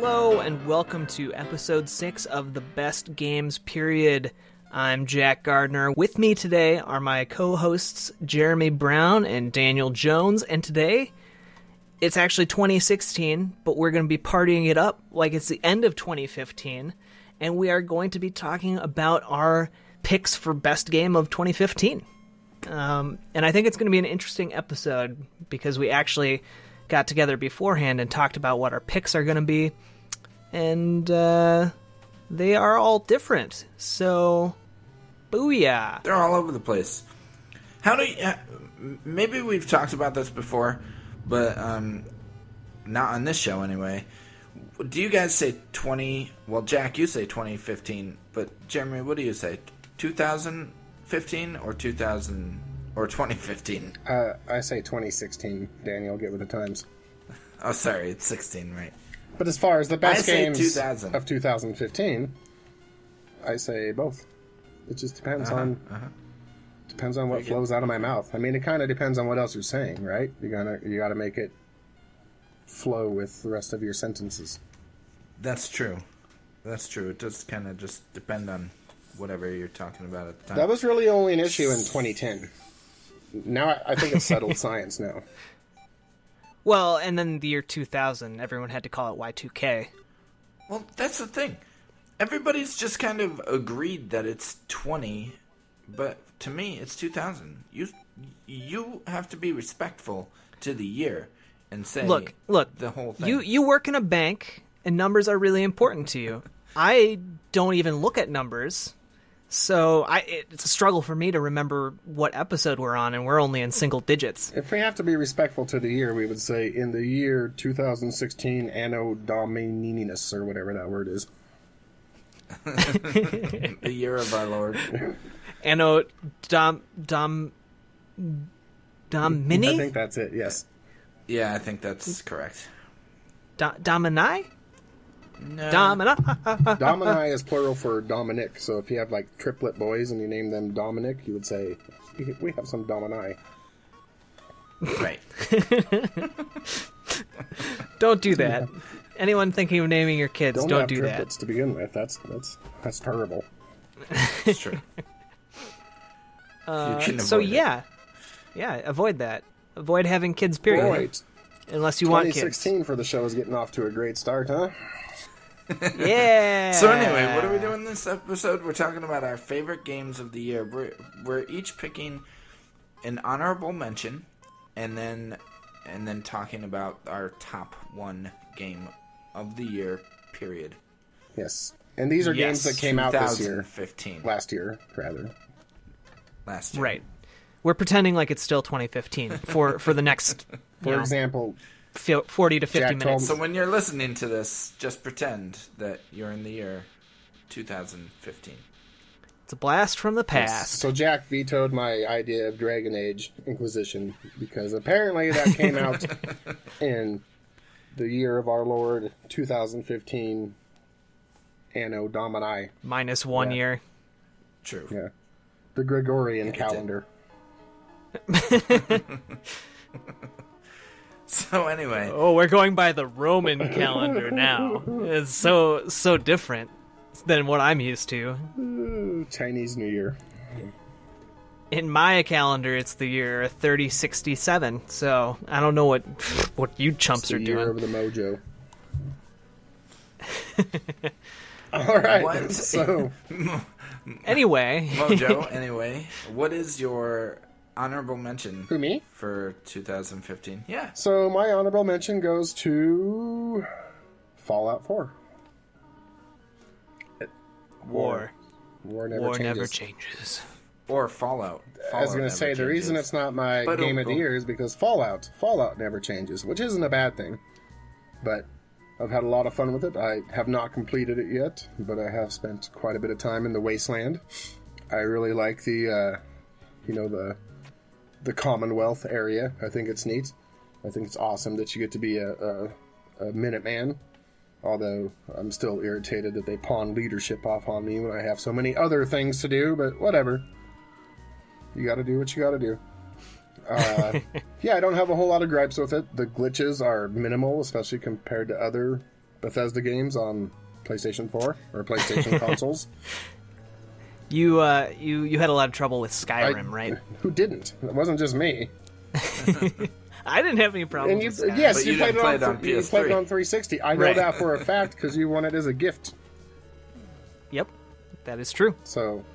Hello and welcome to episode 6 of the Best Games Period. I'm Jack Gardner. With me today are my co-hosts Jeremy Brown and Daniel Jones, and today it's actually 2016, but we're going to be partying it up like it's the end of 2015, and we are going to be talking about our picks for Best Game of 2015. And I think it's going to be an interesting episode because we actually got together beforehand and talked about what our picks are going to be, and they are all different. So, booyah! They're all over the place. How do you? Maybe we've talked about this before, but not on this show anyway. Do you guys say 20? Well, Jack, you say 2015, but Jeremy, what do you say? 2015 or 2000? Or 2015? I say 2016. Daniel, get with the times. Oh, sorry, it's 16, right? But as far as the best games 2000. of 2015, I say both. It just depends on what flows out of my mouth. I mean, it kind of depends on what else you're saying, right? You gotta make it flow with the rest of your sentences. That's true. That's true. It does kind of just depend on whatever you're talking about at the time. That was really only an issue in 2010. Now I think it's settled science now. Well, and then the year 2000, everyone had to call it Y2K. Well, that's the thing. Everybody's just kind of agreed that it's 20, but to me, it's 2000. You have to be respectful to the year and say, look, the whole thing. You work in a bank, and numbers are really important to you. I don't even look at numbers. So it's a struggle for me to remember what episode we're on, and we're only in single digits. If we have to be respectful to the year, we would say in the year 2016 Anno Domininus, or whatever that word is. The year of our Lord. Anno Domini? I think that's it, yes. Yeah, I think that's correct. Domini? No. Domini is plural for Dominic, so if you have like triplet boys and you name them Dominic, you would say, we have some Domini. Right. Don't do that. Anyone thinking of naming your kids, don't do that. Don't have triplets to begin with. That's terrible. It's true. Yeah, avoid that. Avoid having kids, period. Right. Unless you want kids. 2016 for the show is getting off to a great start, huh? Yeah. So anyway, what are we doing this episode? We're talking about our favorite games of the year. We're each picking an honorable mention, and then talking about our top one game of the year. Period. Yes, and these are games that came out this year. 2015. Last year, rather. Last year. Right. We're pretending like it's still 2015 for the next. For example, 40 to 50 Jack minutes. So when you're listening to this, just pretend that you're in the year 2015. It's a blast from the past. Yes. So Jack vetoed my idea of Dragon Age Inquisition because apparently that came out in the year of our Lord 2015 Anno Domini. Minus 1 year. True. Yeah. The Gregorian calendar. So anyway, we're going by the Roman calendar now. It's so different than what I'm used to. Chinese New Year. In my calendar, it's the year 3067. So I don't know what you chumps are doing. Year of the mojo. All right. What? So anyway, Mojo. Anyway, what is your honorable mention? Who, me? For 2015. Yeah. So my honorable mention goes to Fallout 4. War never changes. Or Fallout. I was going to say, the reason it's not my game of the year is because Fallout never changes, which isn't a bad thing. But I've had a lot of fun with it. I have not completed it yet, but I have spent quite a bit of time in the Wasteland. I really like the Commonwealth area. I think it's neat. I think it's awesome that you get to be a Minuteman. Although I'm still irritated that they pawn leadership off on me when I have so many other things to do, but whatever. You gotta do what you gotta do. Yeah, I don't have a whole lot of gripes with it. The glitches are minimal, especially compared to other Bethesda games on PlayStation 4 or PlayStation consoles. You had a lot of trouble with Skyrim, right? Who didn't? It wasn't just me. I didn't have any problems with Skyrim. Yes, but you played it on PS3. You played it on 360. I know that for a fact because you won it as a gift. Yep, that is true. So,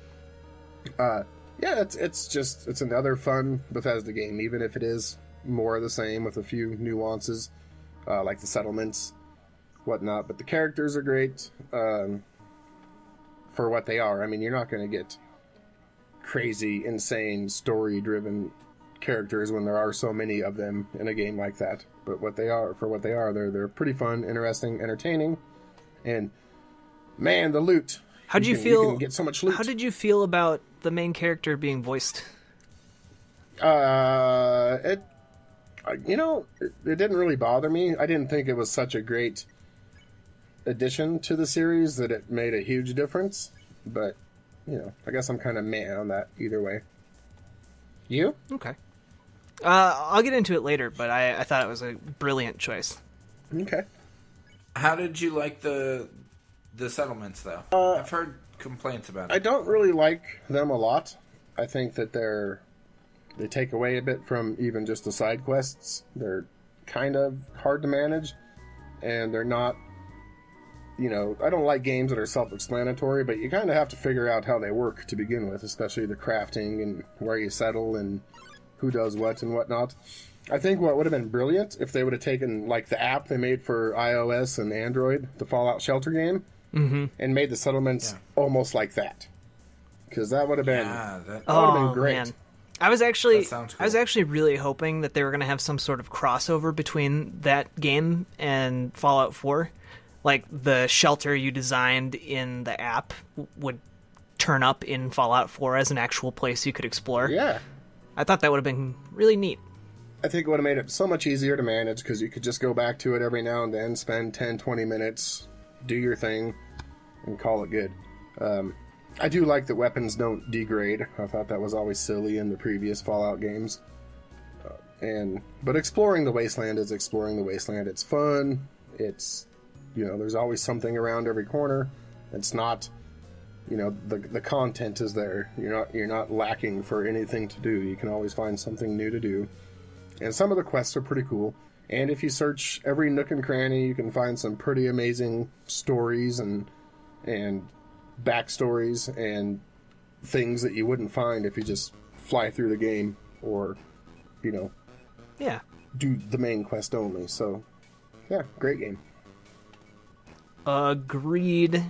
it's another fun Bethesda game, even if it is more of the same with a few nuances, like the settlements, whatnot. But the characters are great for what they are. I mean, you're not going to get crazy, insane, story-driven characters when there are so many of them in a game like that. But what they are, they're pretty fun, interesting, entertaining, and man, the loot. How did you feel? You can get so much loot. How did you feel about the main character being voiced? It didn't really bother me. I didn't think it was such a great addition to the series that it made a huge difference. But, I guess I'm kind of meh on that either way. You? Okay. I'll get into it later, but I thought it was a brilliant choice. Okay. How did you like the settlements, though? I've heard complaints about it. I don't really like them a lot. I think that they take away a bit from even just the side quests. They're kind of hard to manage, and they're not, I don't like games that are self-explanatory, but you kind of have to figure out how they work to begin with, especially the crafting and where you settle and who does what and whatnot. I think what would have been brilliant if they would have taken, like, the app they made for iOS and Android, the Fallout Shelter game, and made the settlements almost like that. Because that would have been, been great. Man. I was actually really hoping that they were going to have some sort of crossover between that game and Fallout 4. Like, the shelter you designed in the app would turn up in Fallout 4 as an actual place you could explore. Yeah. I thought that would have been really neat. I think it would have made it so much easier to manage because you could just go back to it every now and then, spend 10, 20 minutes, do your thing, and call it good. I do like that weapons don't degrade. I thought that was always silly in the previous Fallout games. But exploring the wasteland is exploring the wasteland. It's fun. It's, there's always something around every corner. It's not, the content is there. You're not lacking for anything to do. You can always find something new to do. And some of the quests are pretty cool. And if you search every nook and cranny, you can find some pretty amazing stories and backstories and things that you wouldn't find if you just fly through the game or, do the main quest only. So, yeah, great game. Agreed.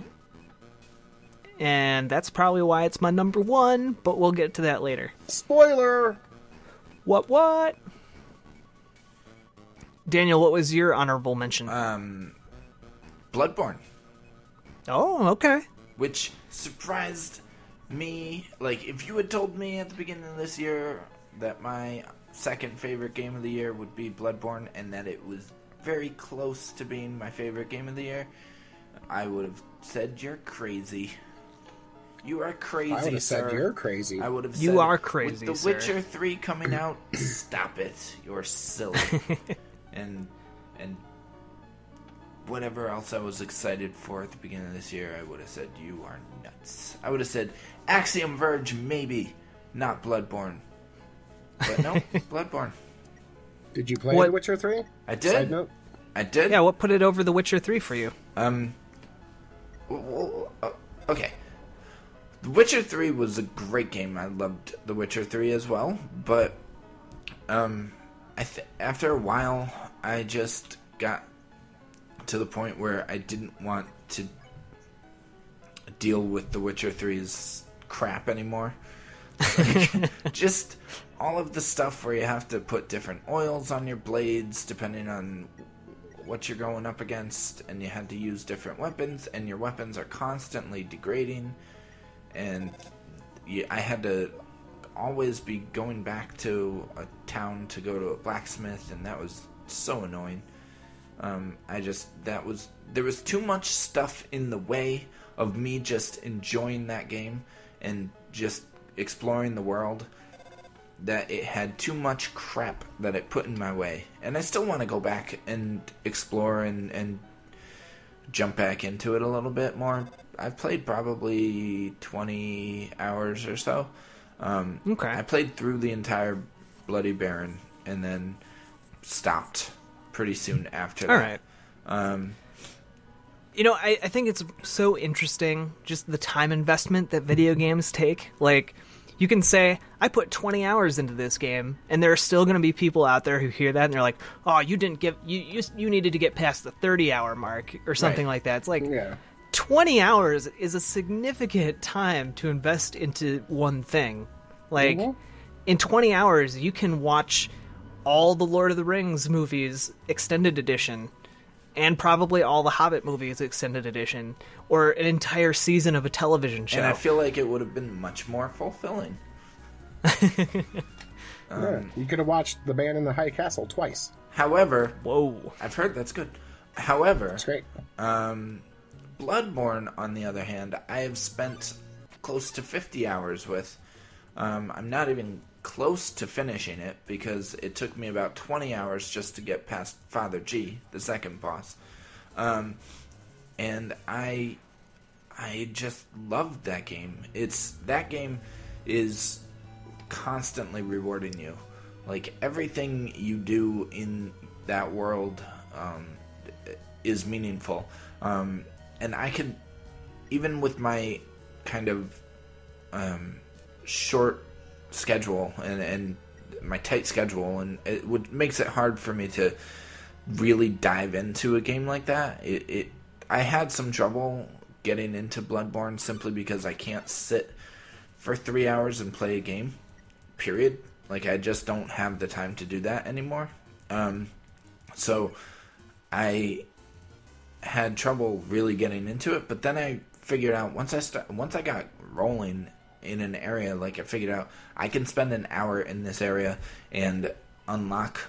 And that's probably why it's my number one, but we'll get to that later. Spoiler! What? Daniel, what was your honorable mention? Bloodborne. Oh, okay. Which surprised me. Like, if you had told me at the beginning of this year that my second favorite game of the year would be Bloodborne and that it was very close to being my favorite game of the year, I would have said you're crazy. You are crazy, sir. I would have said you're crazy. I would have said you are crazy, with The Witcher 3 coming out, stop it. You're silly. and whatever else I was excited for at the beginning of this year, I would have said you are nuts. I would have said Axiom Verge, maybe, not Bloodborne. But no, Bloodborne. Did you play The Witcher 3? I did. Side note? I did. Yeah, what put it over The Witcher 3 for you? Okay. The Witcher 3 was a great game. I loved The Witcher 3 as well, but after a while, I just got to the point where I didn't want to deal with The Witcher 3's crap anymore. Like, just all of the stuff where you have to put different oils on your blades depending on what you're going up against, and you had to use different weapons, and your weapons are constantly degrading, and I had to always be going back to a town to go to a blacksmith, and that was so annoying. There was too much stuff in the way of me just enjoying that game and just exploring the world, that it had too much crap that it put in my way. And I still want to go back and explore and jump back into it a little bit more. I've played probably 20 hours or so. Okay. I played through the entire Bloody Baron and then stopped pretty soon after that. All right. I think it's so interesting, just the time investment that video games take. Like, you can say, I put 20 hours into this game, and there are still going to be people out there who hear that, and they're like, oh, you didn't get, you needed to get past the 30-hour mark, or something like that. It's like, 20 hours is a significant time to invest into one thing. Like, in 20 hours, you can watch all the Lord of the Rings movies extended edition, and probably all the Hobbit movies extended edition, or an entire season of a television show. And I feel like it would have been much more fulfilling. You could have watched The Man in the High Castle twice. However, whoa, I've heard that's good. However, that's great. Bloodborne, on the other hand, I have spent close to 50 hours with. I'm not even close to finishing it because it took me about 20 hours just to get past Father G, the second boss. And I just loved that game. That game is constantly rewarding you. Like, everything you do in that world is meaningful. And I could, even with my kind of short schedule and my tight schedule, and makes it hard for me to really dive into a game like that. I had some trouble getting into Bloodborne simply because I can't sit for 3 hours and play a game, period. Like, I just don't have the time to do that anymore. So I had trouble really getting into it, but then I figured out once I got rolling in an area, like, I figured out I can spend an hour in this area and unlock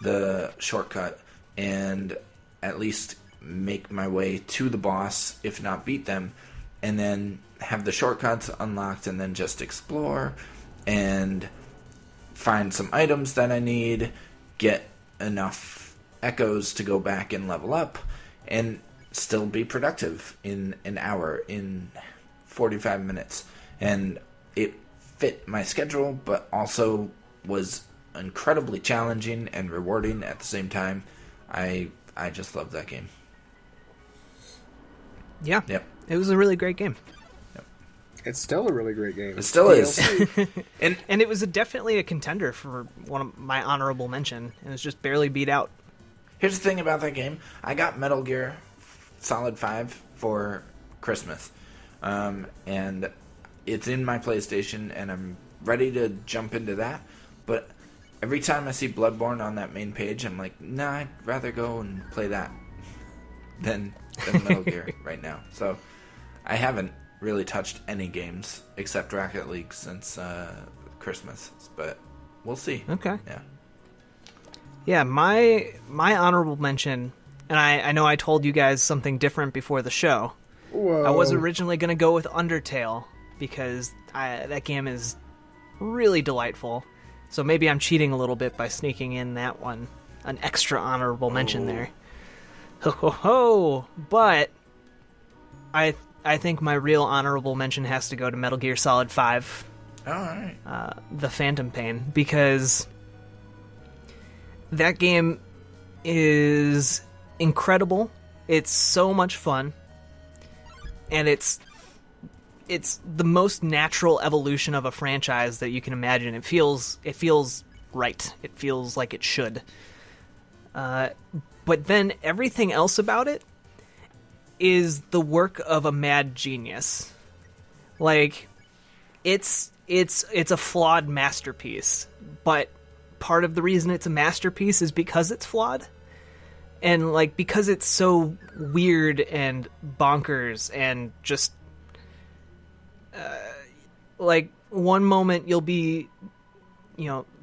the shortcut and at least make my way to the boss, if not beat them, and then have the shortcuts unlocked and then just explore and find some items that I need, get enough echoes to go back and level up, and still be productive in an hour, in 45 minutes. And it fit my schedule, but also was incredibly challenging and rewarding at the same time. I just love that game. Yeah. Yep. It was a really great game. Yep. It's still a really great game. It still is. and it was definitely a contender for one of my honorable mention. It was just barely beat out. Here's the thing about that game. I got Metal Gear Solid 5 for Christmas. And it's in my PlayStation, and I'm ready to jump into that. But every time I see Bloodborne on that main page, I'm like, nah, I'd rather go and play that than Metal Gear right now. So I haven't really touched any games except Rocket League since Christmas. But we'll see. Okay. Yeah. Yeah, my honorable mention, and I know I told you guys something different before the show. Whoa. I was originally going to go with Undertale, because that game is really delightful. So maybe I'm cheating a little bit by sneaking in that one. An extra honorable mention there. Ho ho ho! But I think my real honorable mention has to go to Metal Gear Solid 5. All right. The Phantom Pain, because that game is incredible. It's so much fun. And it's the most natural evolution of a franchise that you can imagine. It feels right. It feels like it should. But then everything else about it is the work of a mad genius. Like, it's a flawed masterpiece, but part of the reason it's a masterpiece is because it's flawed. And, like, because it's so weird and bonkers and just, like, one moment you'll be,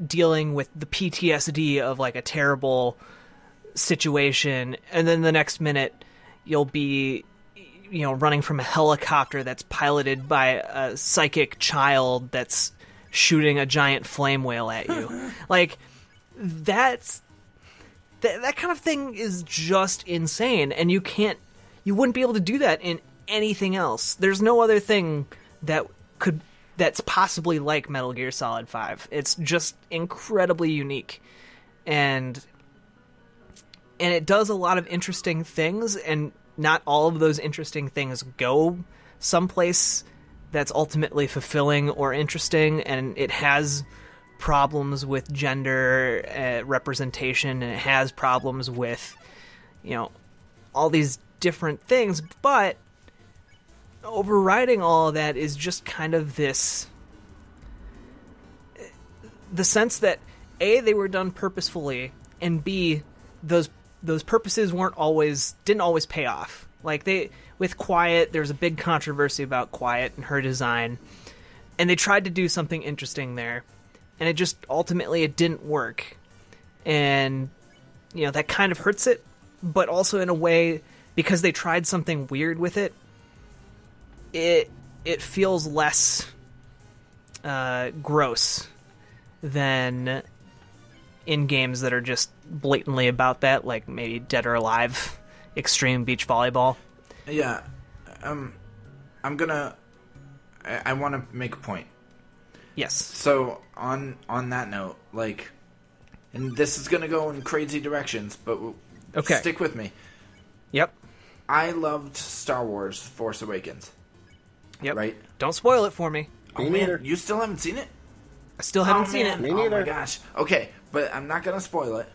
dealing with the PTSD of, like, a terrible situation, and then the next minute you'll be, running from a helicopter that's piloted by a psychic child that's shooting a giant flame whale at you. Like, that kind of thing is just insane, and you can't you wouldn't be able to do that in anything else. There's no other thing that's possibly like Metal Gear Solid 5. It's just incredibly unique. And it does a lot of interesting things, and not all of those interesting things go someplace that's ultimately fulfilling or interesting, and it has problems with gender representation, and it has problems with, all these different things, but overriding all of that is just kind of the sense that A, they were done purposefully, and B, those purposes didn't always pay off. Like with Quiet, there was a big controversy about Quiet and her design, and they tried to do something interesting there, and it ultimately didn't work. And that kind of hurts it, but also in a way, because they tried something weird with it, it feels less gross than in games that are just blatantly about that, like maybe Dead or Alive, Extreme Beach Volleyball. Yeah, I want to make a point. Yes. So on that note, and this is gonna go in crazy directions, but okay, stick with me. Yep. I loved Star Wars: Force Awakens. Yep. Right? Don't spoil it for me. Oh, man, you still haven't seen it? I still haven't seen it. Me neither. Oh my gosh. Okay, but I'm not gonna spoil it.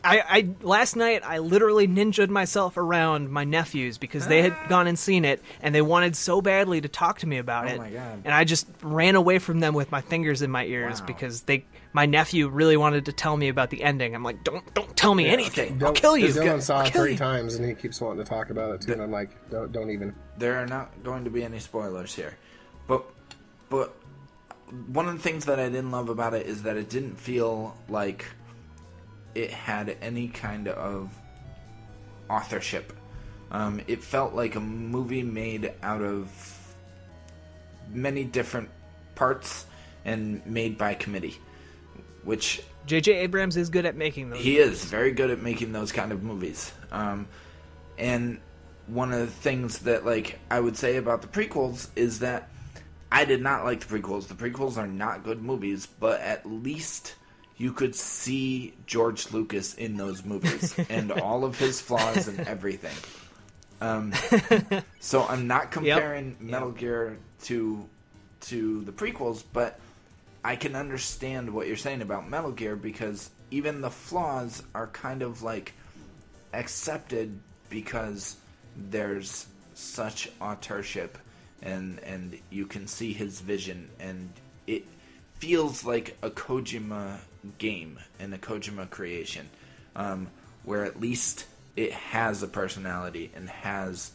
I last night I literally ninja'd myself around my nephews because they had gone and seen it, and they wanted so badly to talk to me about it. Oh my God. And I just ran away from them with my fingers in my ears because my nephew really wanted to tell me about the ending. I'm like, don't tell me anything. Okay. I'll kill you. Dylan saw it 3 times, and he keeps wanting to talk about it too. And I'm like, don't even. There are not going to be any spoilers here, but one of the things that I didn't love about it is that it didn't feel like it had any kind of authorship. It felt like a movie made out of many different parts and made by committee, which J.J. Abrams is good at making those. He is very good at making those kind of movies. And one of the things that I would say about the prequels is that I did not like the prequels. The prequels are not good movies, but at least you could see George Lucas in those movies and all of his flaws and everything. So I'm not comparing Metal Gear to the prequels, but I can understand what you're saying about Metal Gear because even the flaws are kind of accepted because there's such authorship and you can see his vision, and it feels like a Kojima game and a Kojima creation, where at least it has a personality and has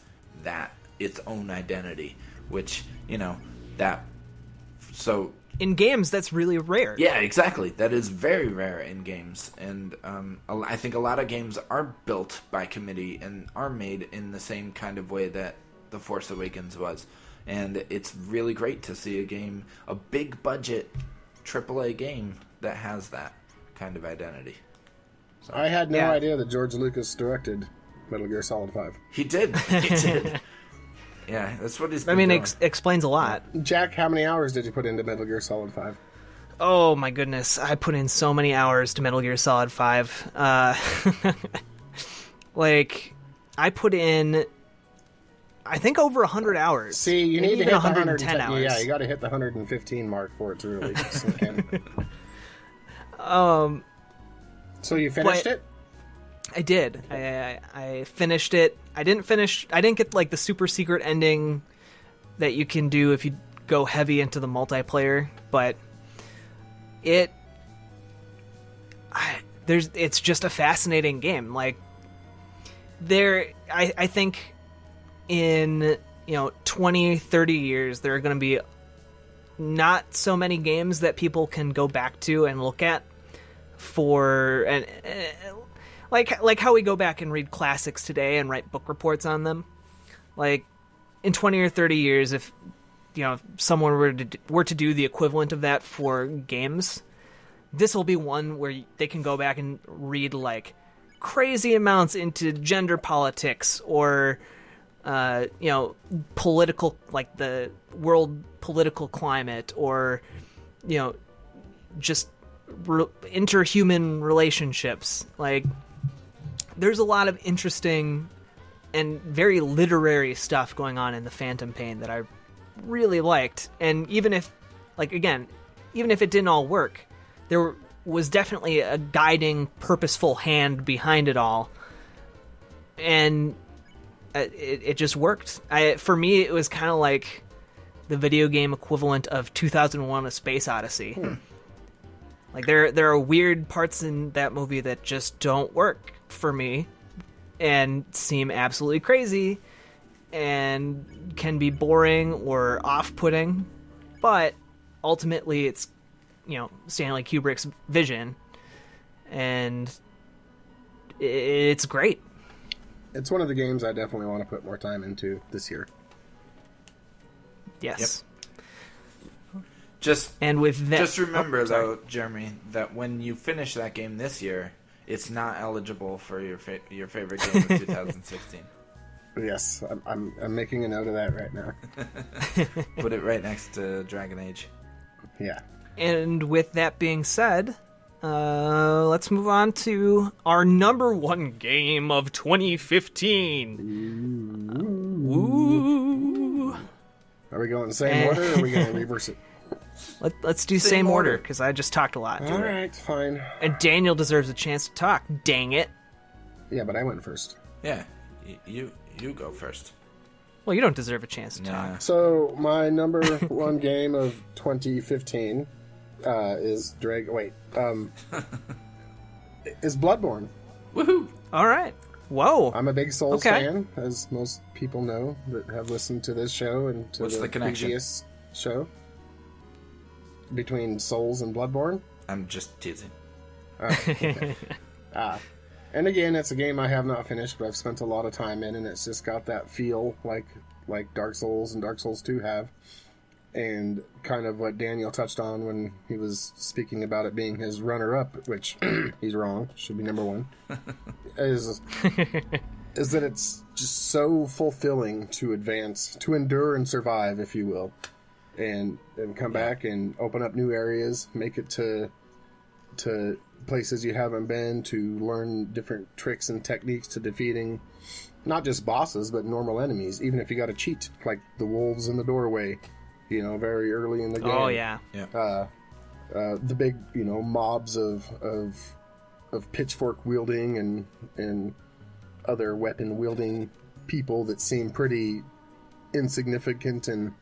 its own identity, which so in games that's really rare. Yeah, exactly. That is very rare in games, and I think a lot of games are built by committee and are made in the same kind of way that The Force Awakens was. And it's really great to see a big budget AAA game that has that kind of identity. So, I had no idea that George Lucas directed Metal Gear Solid 5. He did. He did. Yeah, that's what he's been doing. Explains a lot. Jack, how many hours did you put into Metal Gear Solid 5? Oh my goodness, I put in so many hours to Metal Gear Solid 5. I put in, I think, over 100 hours. See, you need to hit 110 hours. Yeah, you got to hit the 115 mark for it to really sink in. So you finished it? I did. I finished it. I didn't get the super secret ending that you can do if you go heavy into the multiplayer, but it's just a fascinating game. I think in 20, 30 years there are going to be not so many games that people can go back to and look at like how we go back and read classics today and write book reports on them. In 20 or 30 years, if someone were to do the equivalent of that for games, this will be one where they can go back and read crazy amounts into gender politics or political, like the world political climate, or just interhuman relationships. Like, there's a lot of interesting and very literary stuff going on in the Phantom Pain that I really liked. And even if it didn't all work, there was definitely a guiding, purposeful hand behind it all. And it just worked. For me, it was kind of like the video game equivalent of 2001: A Space Odyssey. Like, there are weird parts in that movie that just don't work for me and seem absolutely crazy and can be boring or off-putting, but ultimately it's Stanley Kubrick's vision, and it's great. It's one of the games I definitely want to put more time into this year. Yes. Yep. Just remember, though, Jeremy, that when you finish that game this year, it's not eligible for your favorite game of 2016. Yes, I'm making a note of that right now. Put it right next to Dragon Age. Yeah. And with that being said, let's move on to our number one game of 2015. Ooh. Are we going the same order, or are we going to reverse it? Let's do same order, because I just talked a lot. All right, fine. And Daniel deserves a chance to talk. Dang it. Yeah, but I went first. Yeah, you go first. Well, you don't deserve a chance to talk. So, my number one game of 2015 is is Bloodborne. Woohoo! All right. Whoa. I'm a big Souls fan, as most people know that have listened to this show and to the previous show. Between Souls and Bloodborne? I'm just teasing. Okay. And again, it's a game I have not finished, but I've spent a lot of time in, and it's just got that feel like Dark Souls and Dark Souls 2 have. And kind of what Daniel touched on when he was speaking about it being his runner-up, which he's wrong, should be number one, is that it's just so fulfilling to advance, to endure and survive, if you will. And come back and open up new areas, make it to places you haven't been, to learn different tricks and techniques to defeating not just bosses, but normal enemies, even if you got to cheat, like the wolves in the doorway, very early in the game. Oh, yeah. The big, mobs of pitchfork-wielding and other weapon-wielding people that seem pretty insignificant and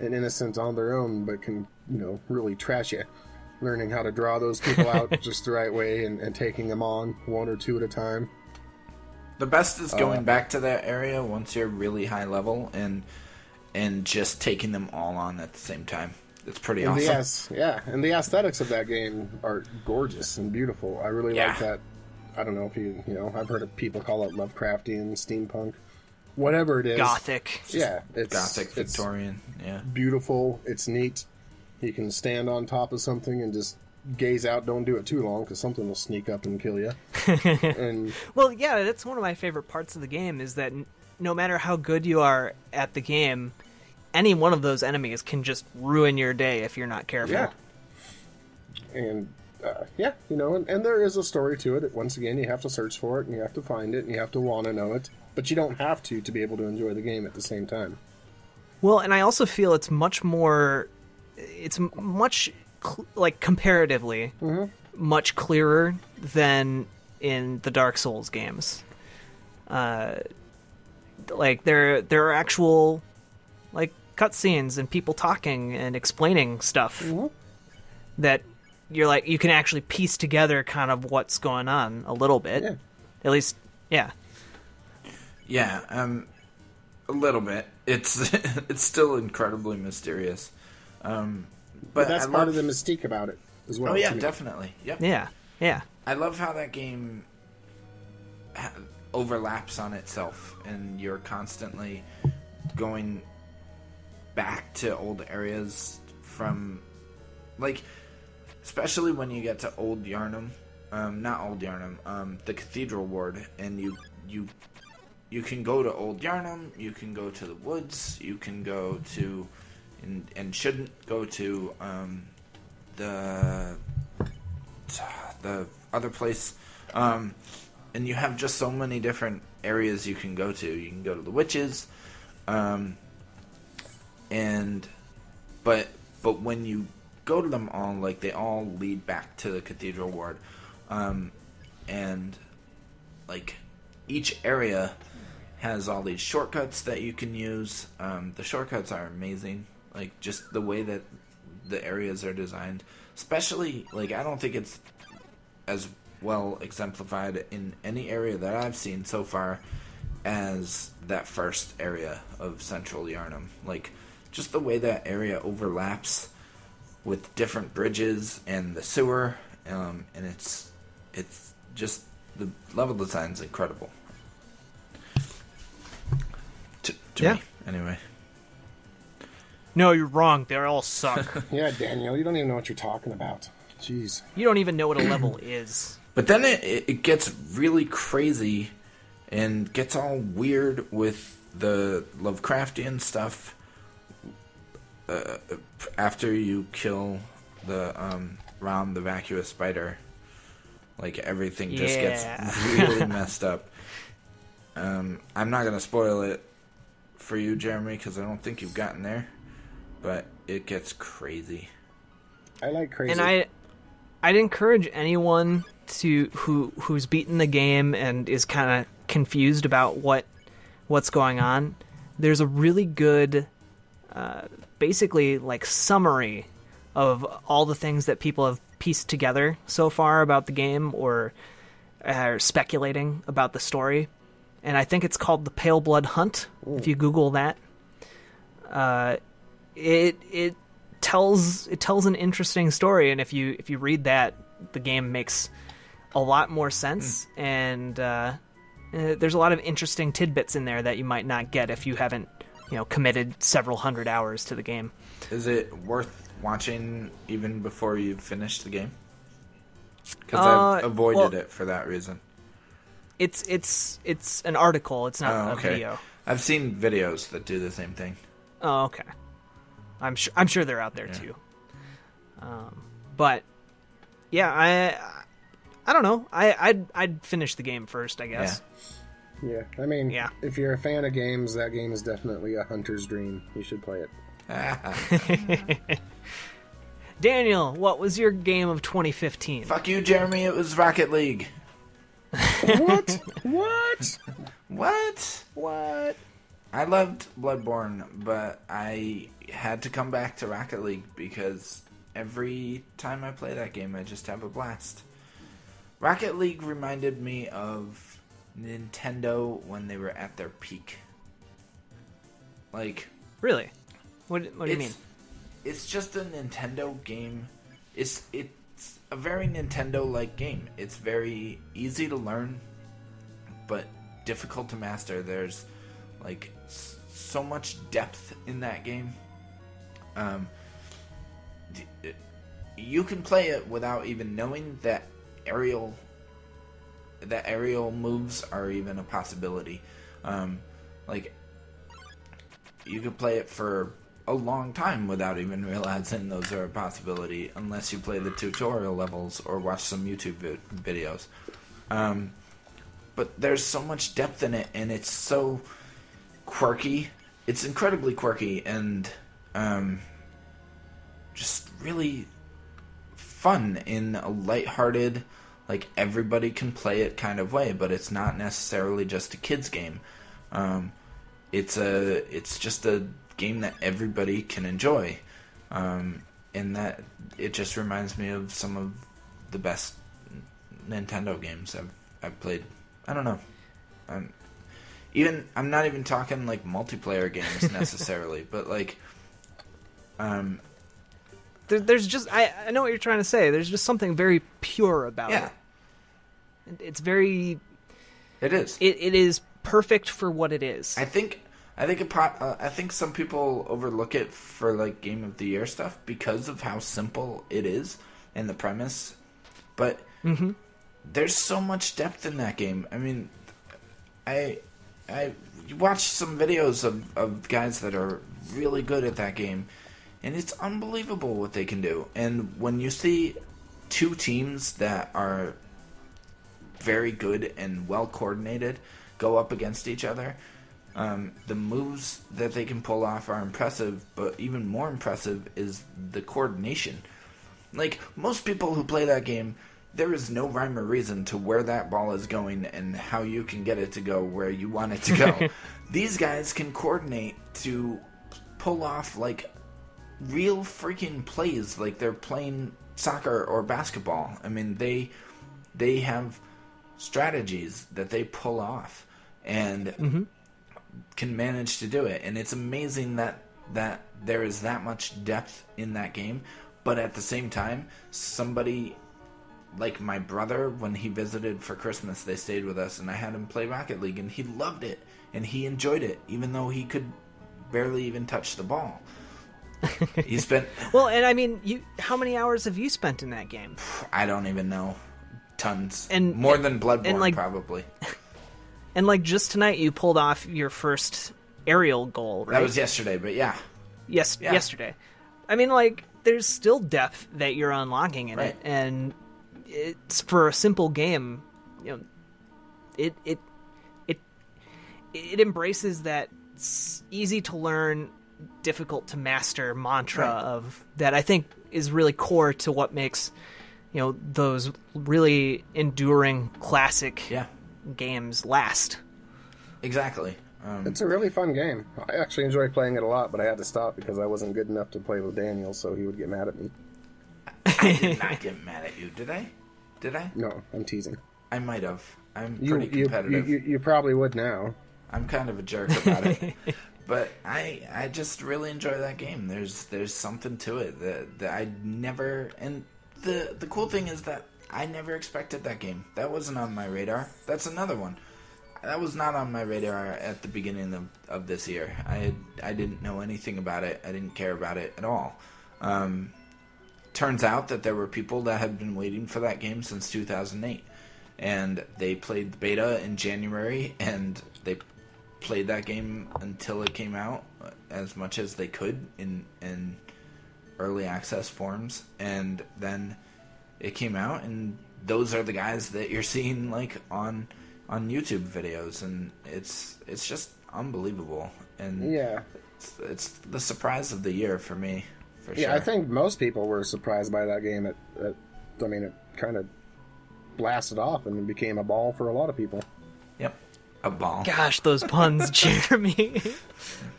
innocent on their own, but can, really trash you. Learning how to draw those people out just the right way and taking them on one or two at a time. The best is going back to that area once you're really high level and just taking them all on at the same time. It's pretty awesome. And the aesthetics of that game are gorgeous and beautiful. I really like that. I don't know if I've heard of people call it Lovecraftian, steampunk, whatever it is. Gothic. Yeah, it's Gothic, Victorian. Yeah, beautiful. It's neat. You can stand on top of something and just gaze out. Don't do it too long, because something will sneak up and kill you. Well, yeah, that's one of my favorite parts of the game, is that no matter how good you are at the game, any one of those enemies can just ruin your day if you're not careful. Yeah. And, and there is a story to it. Once again, you have to search for it, and you have to find it, and you have to want to know it. But you don't have to be able to enjoy the game at the same time. Well, and I also feel it's much, comparatively, much clearer than in the Dark Souls games. There are actual, cutscenes and people talking and explaining stuff that you can actually piece together kind of what's going on a little bit. Yeah. At least, yeah. Yeah, a little bit. It's still incredibly mysterious. But that's part of the mystique about it as well. Oh yeah, definitely. Yep. Yeah. I love how that game overlaps on itself, and you're constantly going back to old areas from, especially when you get to Old Yarnum, not Old Yarnum, the Cathedral Ward, and you you can go to Old Yarnum, you can go to the woods, you can go to, and shouldn't go to the other place, and you have just so many different areas you can go to. You can go to the witches, but when you go to them all, like, they all lead back to the Cathedral Ward, and like each area has all these shortcuts that you can use. The shortcuts are amazing, like just the way that the areas are designed. Especially, like, I don't think it's as well exemplified in any area that I've seen so far as that first area of Central Yarnum. Like, just the way that area overlaps with different bridges and the sewer, and it's just, the level design's incredible. To me, anyway. No, you're wrong. They all suck. Yeah, Daniel, you don't even know what you're talking about. Jeez. You don't even know what a level is. But then it gets really crazy and gets all weird with the Lovecraftian stuff. After you kill the Ram, the vacuous spider, like, everything just gets really messed up. I'm not going to spoil it for you, Jeremy, because I don't think you've gotten there. But it gets crazy. I like crazy. And I'd encourage anyone who's beaten the game and is kind of confused about what's going on. There's a really good, basically, like, summary of all the things that people have pieced together so far about the game, or are speculating about the story. And I think it's called The Pale Blood Hunt. Ooh. If you Google that, it tells an interesting story, and if you read that, the game makes a lot more sense. And there's a lot of interesting tidbits in there that you might not get if you haven't, committed several hundred hours to the game. Is it worth watching even before you finish the game? Because I've avoided it for that reason. It's an article. It's not a video. I've seen videos that do the same thing. Oh, okay. I'm sure they're out there too. But yeah, I don't know. I'd finish the game first, I guess. Yeah. I mean, if you're a fan of games, that game is definitely a hunter's dream. You should play it. Daniel, what was your game of 2015? Fuck you, Jeremy. It was Rocket League. What? What? What? I loved Bloodborne, but I had to come back to Rocket League because every time I play that game, I just have a blast. Rocket League reminded me of Nintendo when they were at their peak. Like... Really? What do you mean? It's just a Nintendo game. It's a very Nintendo-like game. It's very easy to learn, but difficult to master. There's, like, so much depth in that game. You can play it without even knowing that aerial moves are even a possibility. Like, you could play it for a long time without even realizing those are a possibility, unless you play the tutorial levels or watch some YouTube videos. But there's so much depth in it, and it's so quirky. It's incredibly quirky and just really fun in a lighthearted, like, everybody can play it kind of way, but it's not necessarily just a kid's game. It's just a game that everybody can enjoy, and that it just reminds me of some of the best Nintendo games I've played. I don't know. I'm not even talking like multiplayer games necessarily, but like, there's just I know what you're trying to say. There's just something very pure about it. It's very. It is. It is perfect for what it is. I think some people overlook it for like Game of the Year stuff because of how simple it is and the premise, but there's so much depth in that game. I mean, I watched some videos of guys that are really good at that game, and it's unbelievable what they can do. And when you see two teams that are very good and well coordinated go up against each other, the moves that they can pull off are impressive, but even more impressive is the coordination. Like, most people who play that game, there is no rhyme or reason to where that ball is going and how you can get it to go where you want it to go. These guys can coordinate to pull off, like, real freaking plays like they're playing soccer or basketball. I mean, they have strategies that they pull off and can manage to do it. And it's amazing that there is that much depth in that game. But at the same time, somebody like my brother, when he visited for Christmas, they stayed with us, and I had him play Rocket League, and he loved it, and he enjoyed it, even though he could barely even touch the ball. He spent... Well, and I mean, how many hours have you spent in that game? I don't even know. Tons. And more than Bloodborne, probably. And, like, just tonight you pulled off your first aerial goal, right? That was yesterday, but yeah. Yesterday. I mean, like, there's still depth that you're unlocking in right. it, and it's for a simple game, you know, it embraces that easy to learn, difficult to master mantra right. of that I think is really core to what makes, you know, those really enduring classic games last. Exactly. It's a really fun game. I actually enjoy playing it a lot, but I had to stop because I wasn't good enough to play with Daniel, so he would get mad at me. I did not get mad at you, did I? Did I? No, I'm teasing. I might have. I'm pretty competitive. You probably would now. I'm kind of a jerk about it. But I just really enjoy that game. There's something to it that I never... And the cool thing is that I never expected that game. That wasn't on my radar. That's another one. That was not on my radar at the beginning of this year. I didn't know anything about it. I didn't care about it at all. Turns out that there were people that had been waiting for that game since 2008. And they played the beta in January, and they played that game until it came out as much as they could in early access forms. And then it came out, and those are the guys that you're seeing like on YouTube videos, and it's just unbelievable. And yeah, it's the surprise of the year for me, for sure. Yeah, I think most people were surprised by that game. I mean, it kind of blasted off and became a ball for a lot of people. Yep, a ball. Gosh, those puns, Jeremy.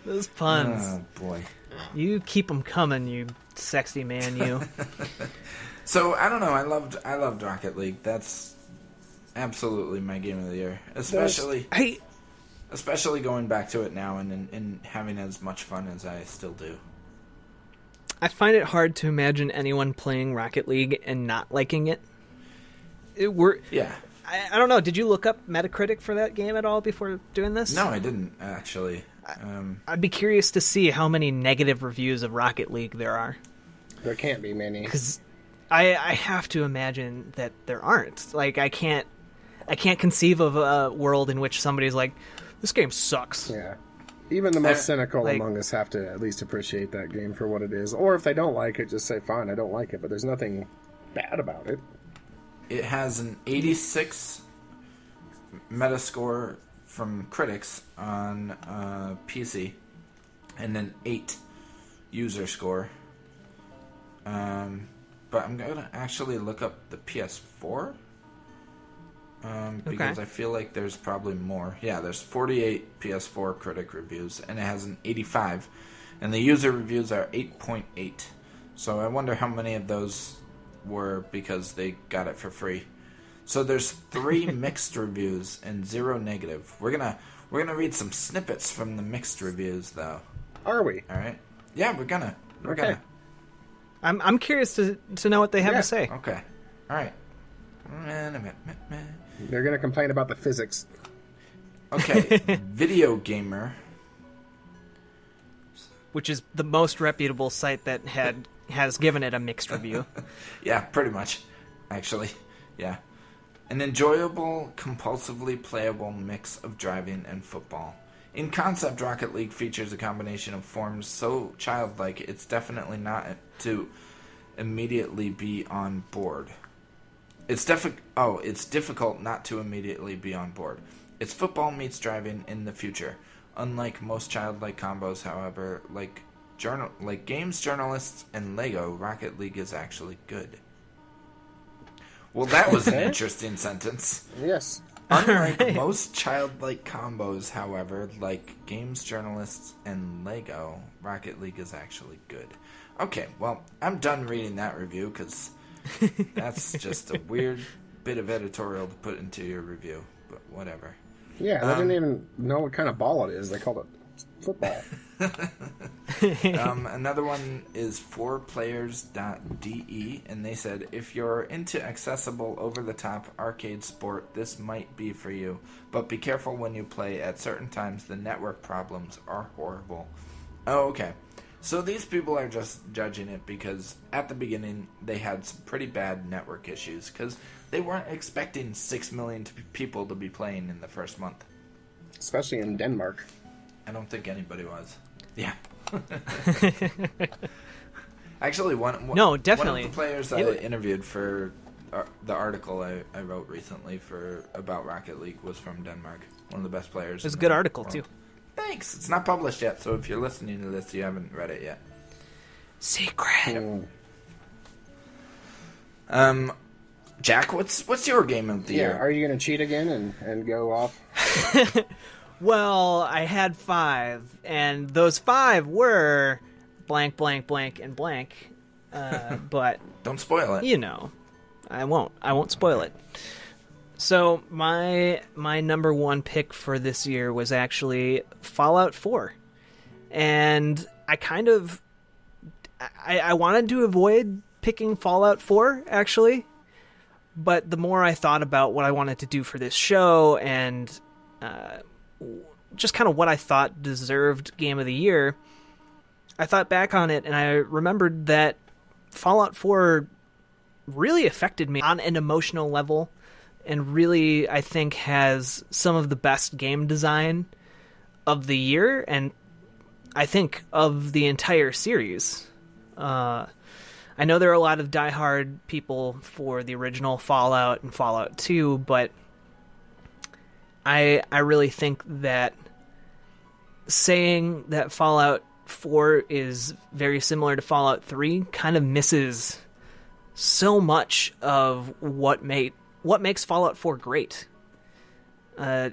Those puns. Oh boy, you keep them coming, you sexy man, you. So I don't know. I loved Rocket League. That's absolutely my game of the year, especially going back to it now and having as much fun as I still do. I find it hard to imagine anyone playing Rocket League and not liking it. I don't know. Did you look up Metacritic for that game at all before doing this? No, I didn't actually. I'd be curious to see how many negative reviews of Rocket League there are. There can't be many. Because I have to imagine that there aren't. Like, I can't conceive of a world in which somebody's like, this game sucks. Yeah. Even the most cynical among us have to at least appreciate that game for what it is. Or if they don't like it, just say, fine, I don't like it. But there's nothing bad about it. It has an 86 Metascore from critics on PC, and an 8 user score. But I'm going to actually look up the PS4, because I feel like there's probably more. Yeah, there's 48 PS4 critic reviews, and it has an 85, and the user reviews are 8.8. So I wonder how many of those were because they got it for free. So there's 3 mixed reviews and 0 negative. We're gonna read some snippets from the mixed reviews, though. Are we? All right. Yeah, we're gonna. I'm curious to know what they have to say. Okay. All right. They're gonna complain about the physics. Okay. Video Gamer, which is the most reputable site that has given it a mixed review. Yeah, pretty much. Actually, yeah. An enjoyable, compulsively playable mix of driving and football. In concept, Rocket League features a combination of forms so childlike it's definitely not to immediately be on board. It's difficult not to immediately be on board. It's football meets driving in the future. Unlike most childlike combos, however, like games journalists and Lego, Rocket League is actually good. Well, that was an interesting sentence. Yes. Unlike most childlike combos, however, like games journalists and Lego, Rocket League is actually good. Okay, well, I'm done reading that review because that's just a weird bit of editorial to put into your review, but whatever. Yeah, they didn't even know what kind of ball it is. They called it football. Another one is 4players.de, and they said, if you're into accessible, over-the-top arcade sport, this might be for you. But be careful when you play. At certain times, the network problems are horrible. Oh, okay. So these people are just judging it because at the beginning they had some pretty bad network issues because they weren't expecting 6 million people to be playing in the first month. Especially in Denmark. I don't think anybody was. Yeah. Actually, one of the players I interviewed for the article I wrote recently about Rocket League was from Denmark. One of the best players. It was a good article, world. Too. Thanks. It's not published yet, so if you're listening to this, you haven't read it yet. Secret. Jack, what's your game of the year? Are you going to cheat again and go off? Well, I had 5, and those 5 were blank, blank, blank, and blank. But don't spoil it. You know, I won't spoil it. So my number 1 pick for this year was actually Fallout 4, and I wanted to avoid picking Fallout 4 actually, but the more I thought about what I wanted to do for this show and just kind of what I thought deserved Game of the Year, I thought back on it and I remembered that Fallout 4 really affected me on an emotional level and really, I think, has some of the best game design of the year and I think of the entire series. I know there are a lot of diehard people for the original Fallout and Fallout 2, but I really think that saying that Fallout 4 is very similar to Fallout 3 kind of misses so much of what makes Fallout 4 great. We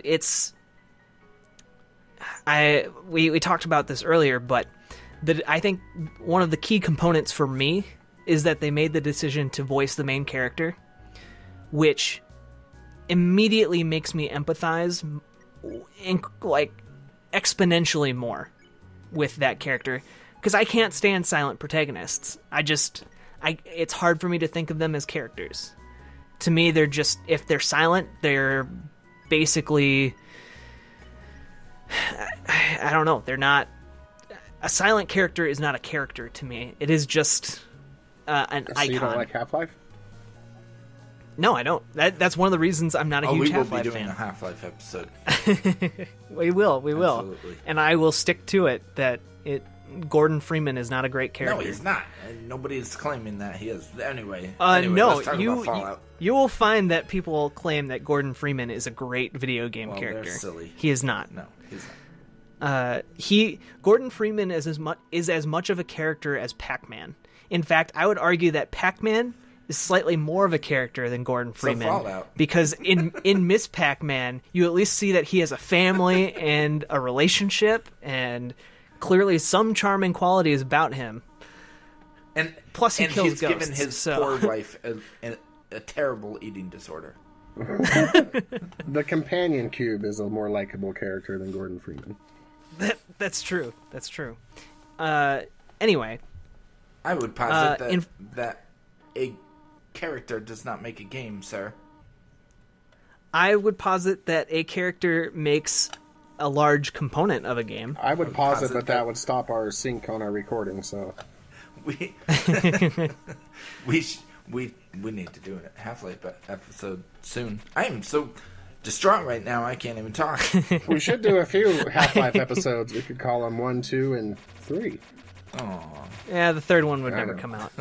talked about this earlier, but I think one of the key components for me is that they made the decision to voice the main character, which immediately makes me empathize exponentially more with that character because I can't stand silent protagonists. It's hard for me to think of them as characters. To me, they're just, if they're silent, they're basically, I don't know, they're not, a silent character is not a character to me. It is just an icon. So you don't like Half-Life? No, I don't. That's one of the reasons I'm not a huge Half-Life fan. We will be doing a Half-Life episode. We will. Absolutely. And I will stick to it that Gordon Freeman is not a great character. No, he's not. Nobody's claiming that he is. Anyway, no, let's talk about Fallout. You will find that people claim that Gordon Freeman is a great video game character. They're silly. He is not. No, he's not. Gordon Freeman is as much of a character as Pac-Man. In fact, I would argue that Pac-Man is slightly more of a character than Gordon Freeman. So Fallout. Because in Miss Pac-Man, you at least see that he has a family and a relationship, and clearly some charming qualities about him. And plus, he kills he's ghosts. Given his poor wife a terrible eating disorder. The companion cube is a more likable character than Gordon Freeman. That's true. That's true. Anyway, I would posit that a character does not make a game, sir. I would posit that a character makes a large component of a game. I would posit that would we We need to do a Half-Life episode soon. I am so distraught right now, I can't even talk. We should do a few Half-Life episodes. We could call them 1, 2, and 3. Oh, Yeah, the third one would never come out.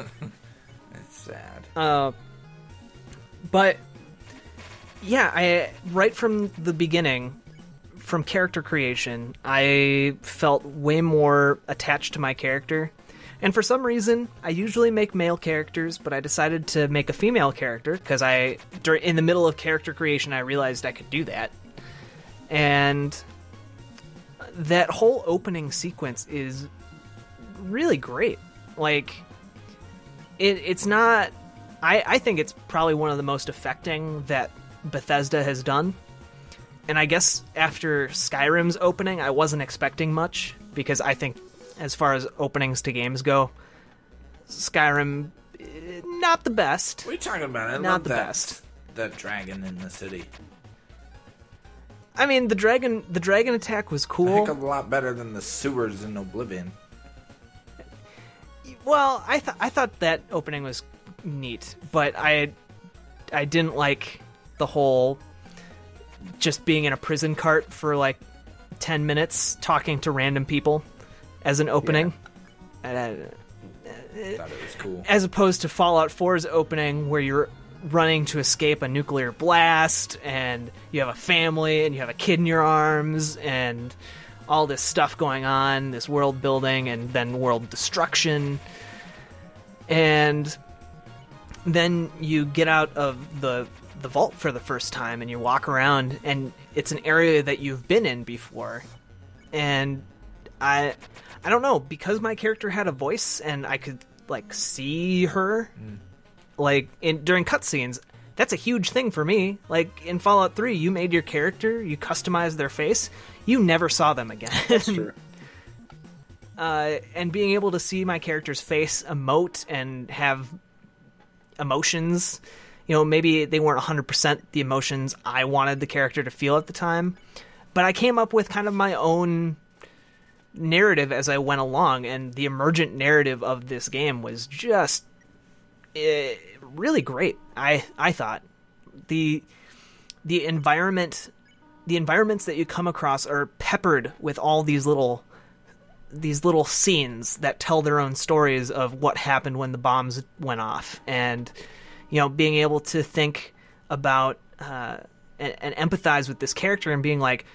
it's sad. But yeah, right from the beginning, from character creation, I felt way more attached to my character. And for some reason, I usually make male characters, but I decided to make a female character because in the middle of character creation, I realized I could do that. And that whole opening sequence is really great. Like, it's not... I think it's probably one of the most affecting that Bethesda has done. And I guess after Skyrim's opening, I wasn't expecting much, because I think as far as openings to games go, Skyrim, not the best. What are you talking about? I not love the that, best. That dragon in the city. I mean, the dragon attack was I cool. think a lot better than the sewers in Oblivion. Well, I thought that opening was neat, but I didn't like the whole just being in a prison cart for like 10 minutes talking to random people as an opening. I thought it was cool. As opposed to Fallout 4's opening, where you're running to escape a nuclear blast, and you have a family, and you have a kid in your arms, and all this stuff going on, this world building, and then world destruction. And then you get out of the vault for the first time, and you walk around, and it's an area that you've been in before. And I don't know, because my character had a voice and I could like see her like during cutscenes, that's a huge thing for me. Like in Fallout 3, you made your character, you customized their face, you never saw them again. That's true. And being able to see my character's face emote and have emotions, you know, maybe they weren't 100% the emotions I wanted the character to feel at the time, but I came up with kind of my own narrative as I went along, and the emergent narrative of this game was just really great. I thought the environments that you come across are peppered with all these little scenes that tell their own stories of what happened when the bombs went off, and you know, being able to think about and empathize with this character and being like,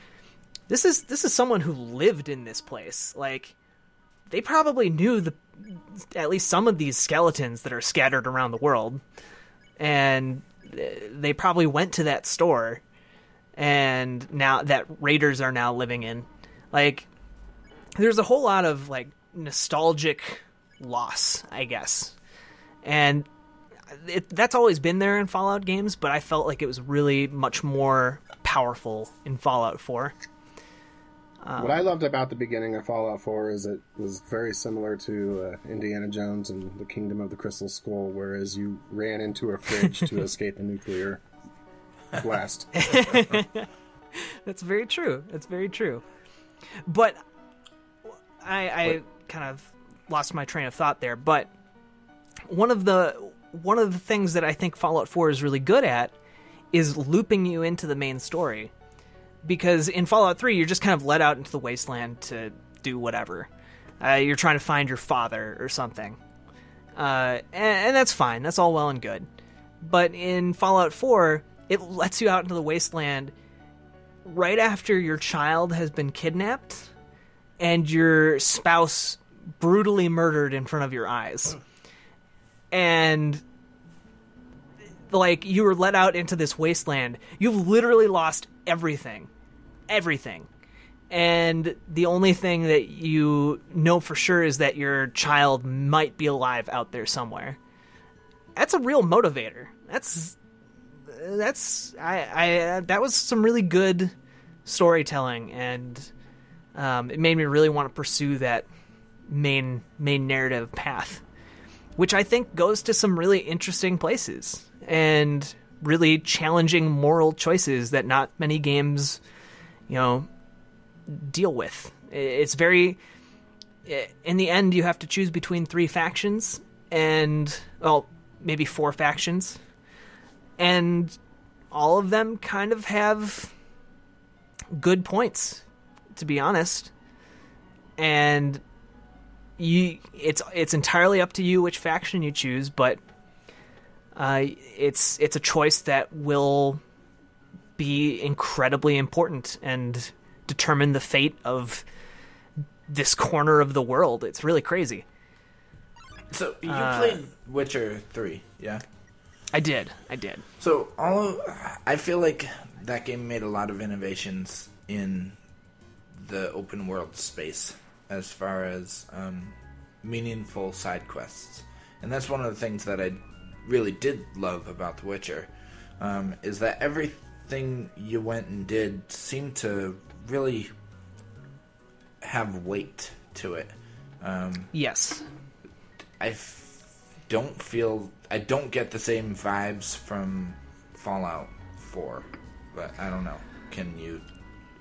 this is someone who lived in this place. Like, they probably knew at least some of these skeletons that are scattered around the world, and they probably went to that store, and now that raiders are now living in. Like, there's a whole lot of like nostalgic loss, I guess, and that's always been there in Fallout games, but I felt like it was really much more powerful in Fallout 4. What I loved about the beginning of Fallout 4 is it was very similar to Indiana Jones and the Kingdom of the Crystal Skull, whereas you ran into a fridge to escape a nuclear blast. That's very true. That's very true. But I kind of lost my train of thought there. But one of the things that I think Fallout 4 is really good at is looping you into the main story. Because in Fallout 3, you're just kind of let out into the wasteland to do whatever. You're trying to find your father or something. And that's fine. That's all well and good. But in Fallout 4, it lets you out into the wasteland right after your child has been kidnapped and your spouse brutally murdered in front of your eyes. And like, you were let out into this wasteland. You've literally lost everything. And the only thing that you know for sure is that your child might be alive out there somewhere. That's a real motivator. That was some really good storytelling, and it made me really want to pursue that main narrative path, which I think goes to some really interesting places and really challenging moral choices that not many games, you know, deal with. It's very, in the end, you have to choose between three factions, and, well, maybe 4 factions, and all of them kind of have good points, to be honest. And it's entirely up to you which faction you choose, but it's a choice that will be incredibly important and determine the fate of this corner of the world. It's really crazy. So you played Witcher 3, yeah? I did. So I feel like that game made a lot of innovations in the open world space as far as meaningful side quests. And that's one of the things that I really did love about The Witcher, is that everything you went and did seemed to really have weight to it. Yes. I don't get the same vibes from Fallout 4, but I don't know. Can you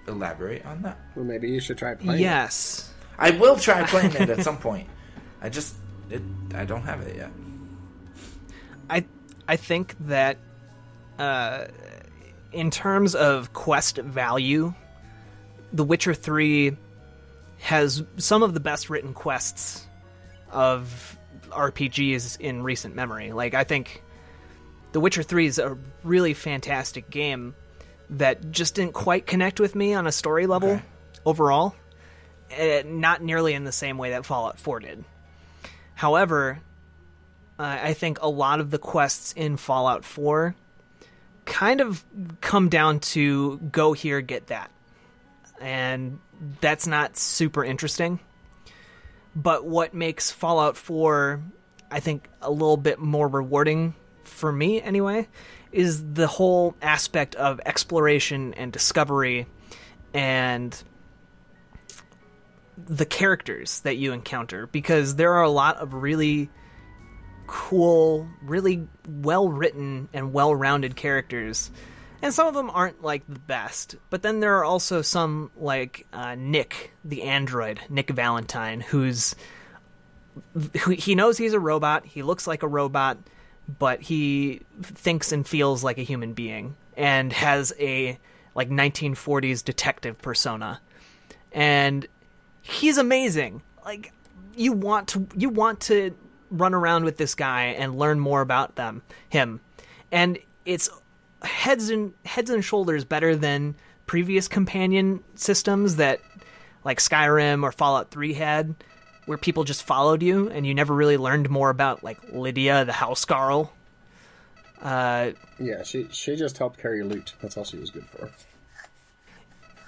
elaborate on that? Well, maybe you should try playing Yes. I will try playing it at some point. I don't have it yet. I think that in terms of quest value, The Witcher 3 has some of the best written quests of RPGs in recent memory. Like, I think The Witcher 3 is a really fantastic game that just didn't quite connect with me on a story level overall. Not nearly in the same way that Fallout 4 did. However, I think a lot of the quests in Fallout 4 kind of come down to go here, get that. And that's not super interesting. But what makes Fallout 4, I think, a little bit more rewarding, for me anyway, is the whole aspect of exploration and discovery and the characters that you encounter. Because there are a lot of really cool, really well-written and well-rounded characters. And some of them aren't, like, the best. But then there are also some, like Nick, the android, Nick Valentine, who he knows he's a robot, he looks like a robot, but he thinks and feels like a human being, and has a, like, 1940s detective persona. And he's amazing. Like, you want to run around with this guy and learn more about him. And it's heads and shoulders better than previous companion systems that, like, Skyrim or Fallout 3 had, where people just followed you and you never really learned more about, like, Lydia the Housecarl. Yeah, she just helped carry loot. That's all she was good for.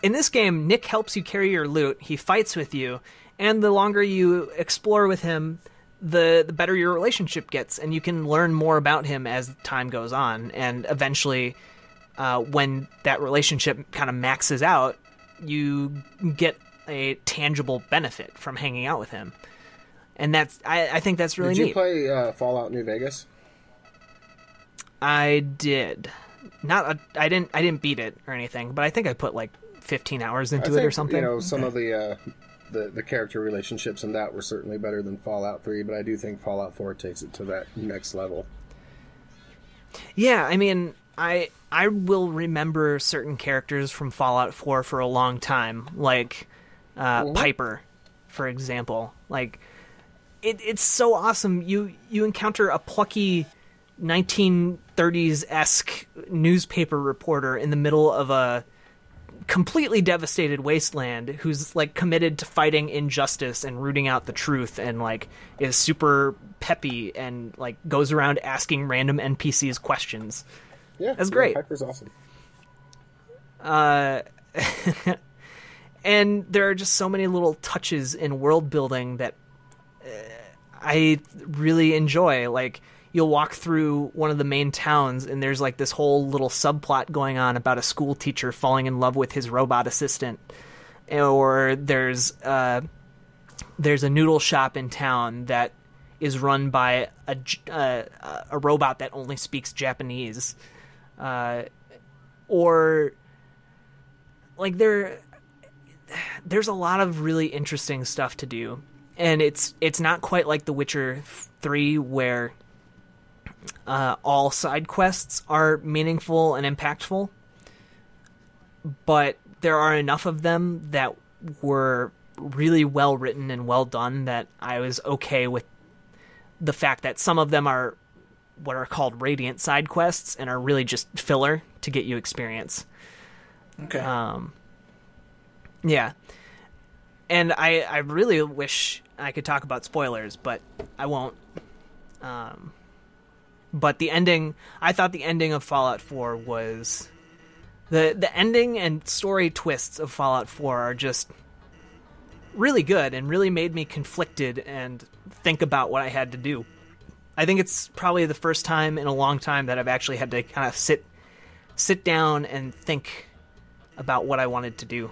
In this game, Nick helps you carry your loot, he fights with you, and the longer you explore with him, the better your relationship gets, and you can learn more about him as time goes on. And eventually, when that relationship kind of maxes out, you get a tangible benefit from hanging out with him. And I think that's really neat. Did you play Fallout New Vegas? I did. I didn't beat it or anything, but I think I put like 15 hours into it or something. You know, some of the character relationships in that were certainly better than Fallout 3, but I do think Fallout 4 takes it to that next level. Yeah, I mean, I will remember certain characters from Fallout 4 for a long time, like Piper, for example. Like, it's so awesome. You encounter a plucky 1930s-esque newspaper reporter in the middle of a completely devastated wasteland who's, like, committed to fighting injustice and rooting out the truth, and, like, is super peppy and, like, goes around asking random NPCs questions. Yeah, that's great. Piper's awesome. And there are just so many little touches in world building that I really enjoy. Like, you'll walk through one of the main towns and there's, like, this whole little subplot going on about a school teacher falling in love with his robot assistant. Or there's a noodle shop in town that is run by a robot that only speaks Japanese. Or, like, there's a lot of really interesting stuff to do. And it's not quite like The Witcher 3, where all side quests are meaningful and impactful, but there are enough of them that were really well written and well done that I was okay with the fact that some of them are what are called radiant side quests and are really just filler to get you experience. Okay. Yeah. And I really wish I could talk about spoilers, but I won't. But the ending, I thought the ending of Fallout 4 was... The ending and story twists of Fallout 4 are just really good and really made me conflicted and think about what I had to do. I think it's probably the first time in a long time that I've actually had to kind of sit down and think about what I wanted to do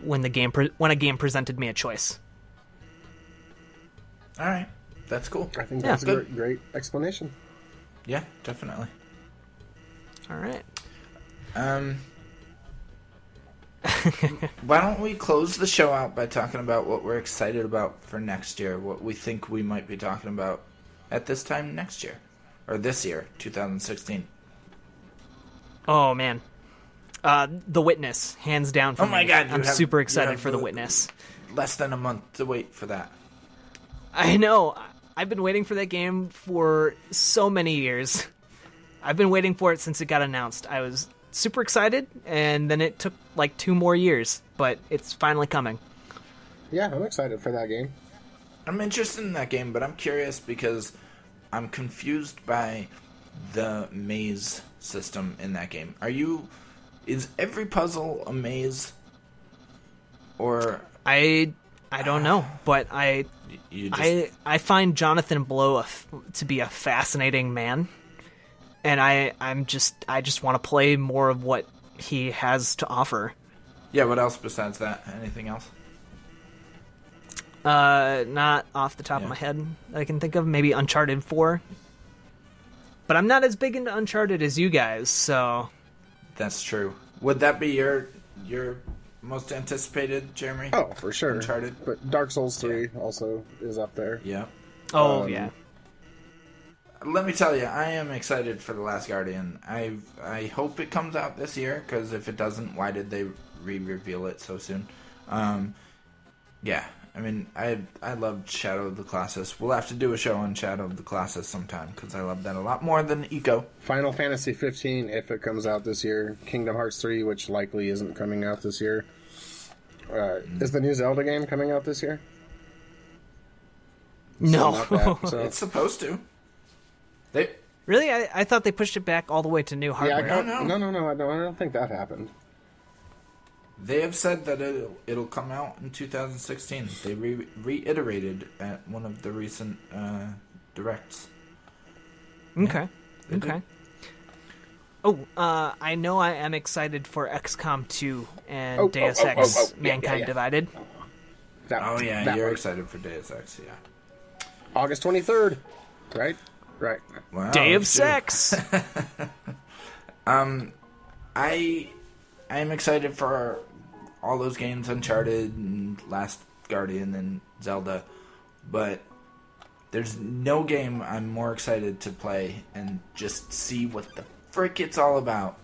when a game presented me a choice. All right, that's cool. I think that's a great explanation. Yeah, definitely. All right. Why don't we close the show out by talking about what we're excited about for next year, what we think we might be talking about at this time next year, or this year, 2016. Oh, man. The Witness, hands down for me. Oh my God, I'm super excited for The Witness. Less than a month to wait for that. I know. I've been waiting for that game for so many years. I've been waiting for it since it got announced. I was super excited, and then it took like 2 more years, but it's finally coming. Yeah, I'm excited for that game. I'm interested in that game, but I'm curious because I'm confused by the maze system in that game. Is every puzzle a maze? Or I don't know, but I find Jonathan Blow to be a fascinating man, and I just want to play more of what he has to offer. Yeah, what else besides that? Anything else? Not off the top of my head that I can think of. Maybe Uncharted 4. But I'm not as big into Uncharted as you guys, so... That's true. Would that be your most anticipated, Jeremy? Oh, for sure. Uncharted? But Dark Souls 3 also is up there. Yeah. Oh, yeah. Let me tell you, I am excited for The Last Guardian. I hope it comes out this year, because if it doesn't, why did they re-reveal it so soon? Yeah, I mean, I loved Shadow of the Colossus. We'll have to do a show on Shadow of the Colossus sometime, because I love that a lot more than Eco. Final Fantasy 15, if it comes out this year. Kingdom Hearts 3, which likely isn't coming out this year. Is the new Zelda game coming out this year? No. So. It's supposed to. Really? I thought they pushed it back all the way to new hardware. Yeah, no. I don't think that happened. They have said that it'll come out in 2016. They reiterated at one of the recent directs. Okay. Yeah, okay. Oh, I know I am excited for XCOM 2 and Deus Ex Mankind Divided. You're excited for Deus Ex, yeah. August 23rd, right? Right. Wow, Deus Ex! I am excited for all those games, Uncharted and Last Guardian and Zelda, but there's no game I'm more excited to play and just see what the frick it's all about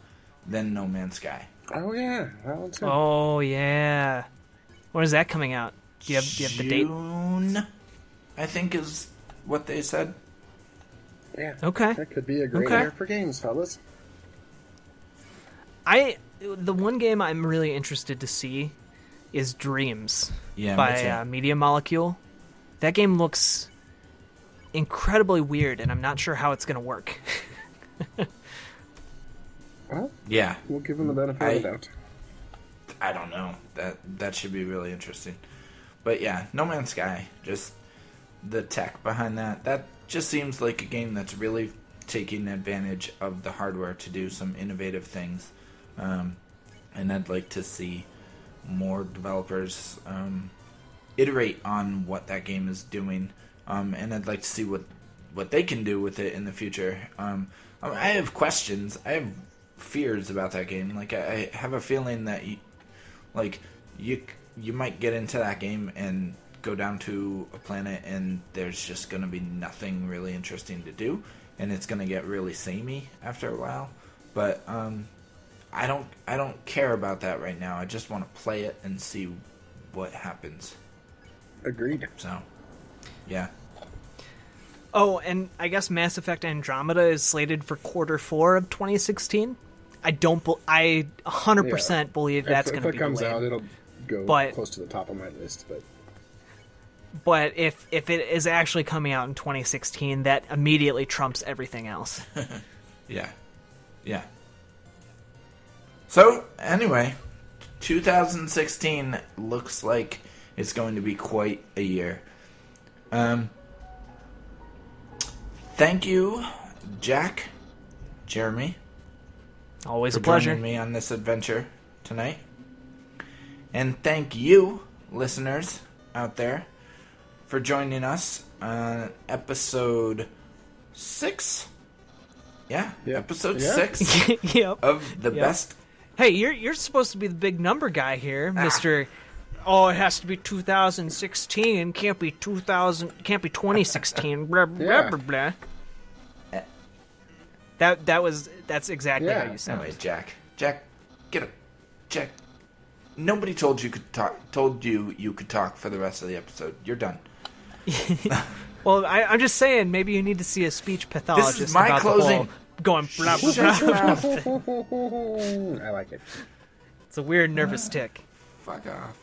than No Man's Sky. Oh yeah, that one too. Oh yeah. When is that coming out? Do you have the date? June, I think is what they said. Yeah. Okay. That could be a great year for games, fellas. The one game I'm really interested to see is Dreams by Media Molecule. That game looks incredibly weird, and I'm not sure how it's going to work. Well, yeah, we'll give them the benefit of the doubt. I don't know. That should be really interesting. But yeah, No Man's Sky, just the tech behind that just seems like a game that's really taking advantage of the hardware to do some innovative things. And I'd like to see more developers iterate on what that game is doing. And I'd like to see what they can do with it in the future. I have questions. I have fears about that game. Like, I have a feeling that you might get into that game and go down to a planet and there's just going to be nothing really interesting to do. and it's gonna get really samey after a while. But I don't care about that right now. I just want to play it and see what happens. Agreed. So, yeah. Oh, and I guess Mass Effect Andromeda is slated for Q4 of 2016. I 100% believe that's going to be If it comes delayed. out, it'll go close to the top of my list. But if it is actually coming out in 2016, that immediately trumps everything else. Yeah. So, anyway, 2016 looks like it's going to be quite a year. Thank you, Jack, Jeremy. Always for a pleasure. joining me on this adventure tonight. And thank you, listeners out there, for joining us on episode 6. Yeah, episode 6 yep. of the best. Hey, you're supposed to be the big number guy here, Mr. Oh, it has to be 2016. Can't be 2016. Blah blah blah blah. That's exactly how you sound. Anyway, Jack, get up, Jack. Nobody told you could talk. Told you could talk for the rest of the episode. You're done. Well, I'm just saying, maybe you need to see a speech pathologist. This is my about closing. The whole going blah blah blah. I like it. It's a weird nervous tick. Fuck off.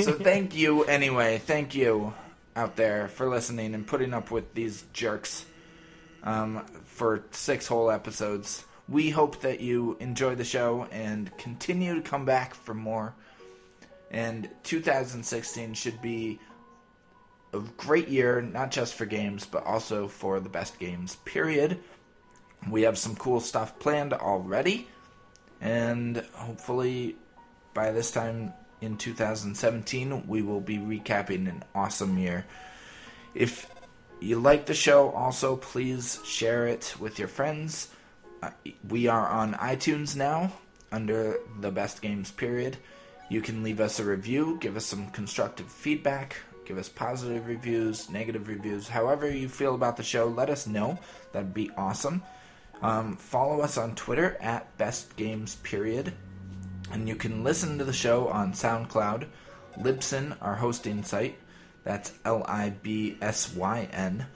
So thank you anyway. Thank you out there for listening and putting up with these jerks for 6 whole episodes. We hope that you enjoy the show and continue to come back for more. And 2016 should be a great year, not just for games, but also for the best games, period. We have some cool stuff planned already, and hopefully by this time in 2017, we will be recapping an awesome year. If you like the show, also, please share it with your friends. We are on iTunes now, under the best games, period. You can leave us a review, give us some constructive feedback, give us positive reviews, negative reviews, however you feel about the show, let us know. That'd be awesome. Follow us on Twitter at bestgamesperiod. And you can listen to the show on SoundCloud, Libsyn, our hosting site. That's Libsyn.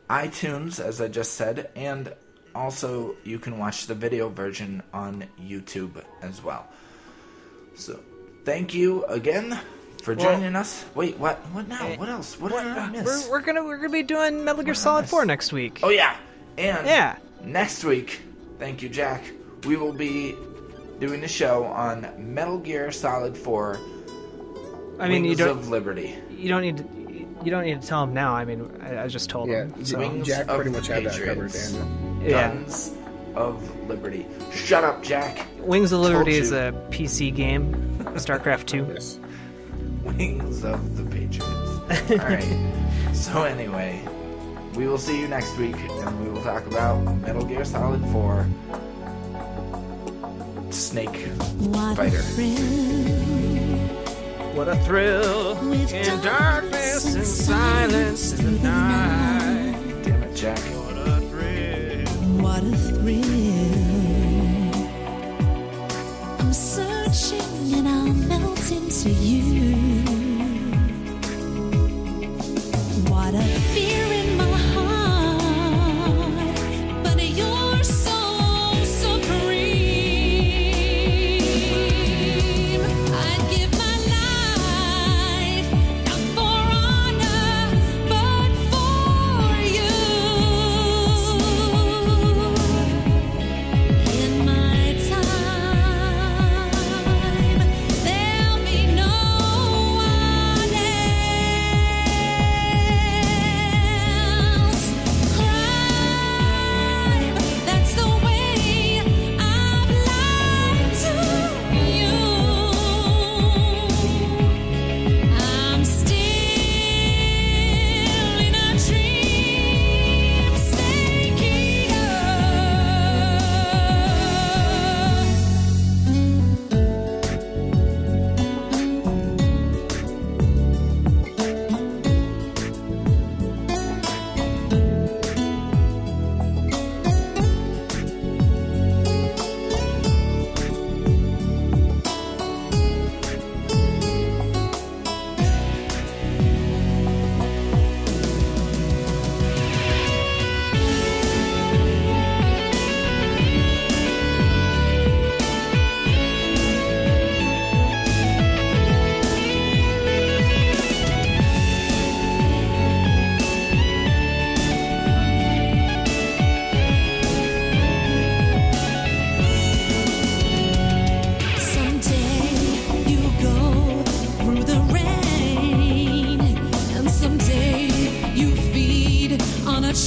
iTunes, as I just said, and also you can watch the video version on YouTube as well. So, thank you again for joining us. Wait, what now? What else? What did I miss? We're gonna be doing Metal Gear Solid 4 next week. Oh yeah, and next week, thank you, Jack. We will be doing a show on Metal Gear Solid 4. Wings of Liberty. You don't need to tell him now. I mean, I just told him. So. Jack pretty much had that covered, Daniel. Guns of Liberty. Shut up, Jack. Wings of Liberty is a PC game. StarCraft 2. Yes. Wings of the Patriots. Alright. So anyway, we will see you next week, and we will talk about Metal Gear Solid 4 Snake Fighter. What a thrill in darkness and silence in the night. Damn it, Jack. What a thrill. What a thrill. I'm searching and I'll melt into you. What a fear in my heart, but you're so supreme. I'd give my life, not for honor, but for you. In my time, there'll be no one else.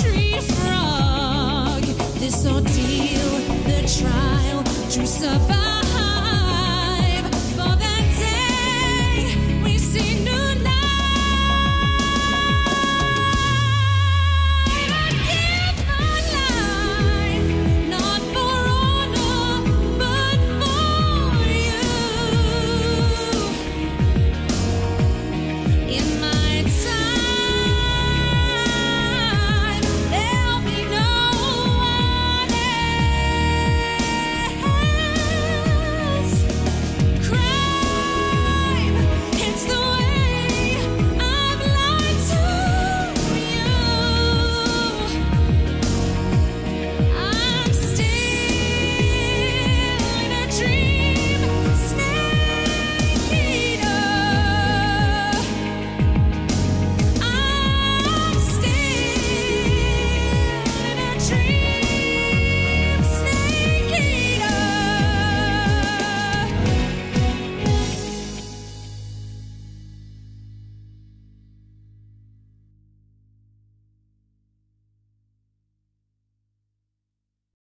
tree frog. This ordeal, the trial to survive.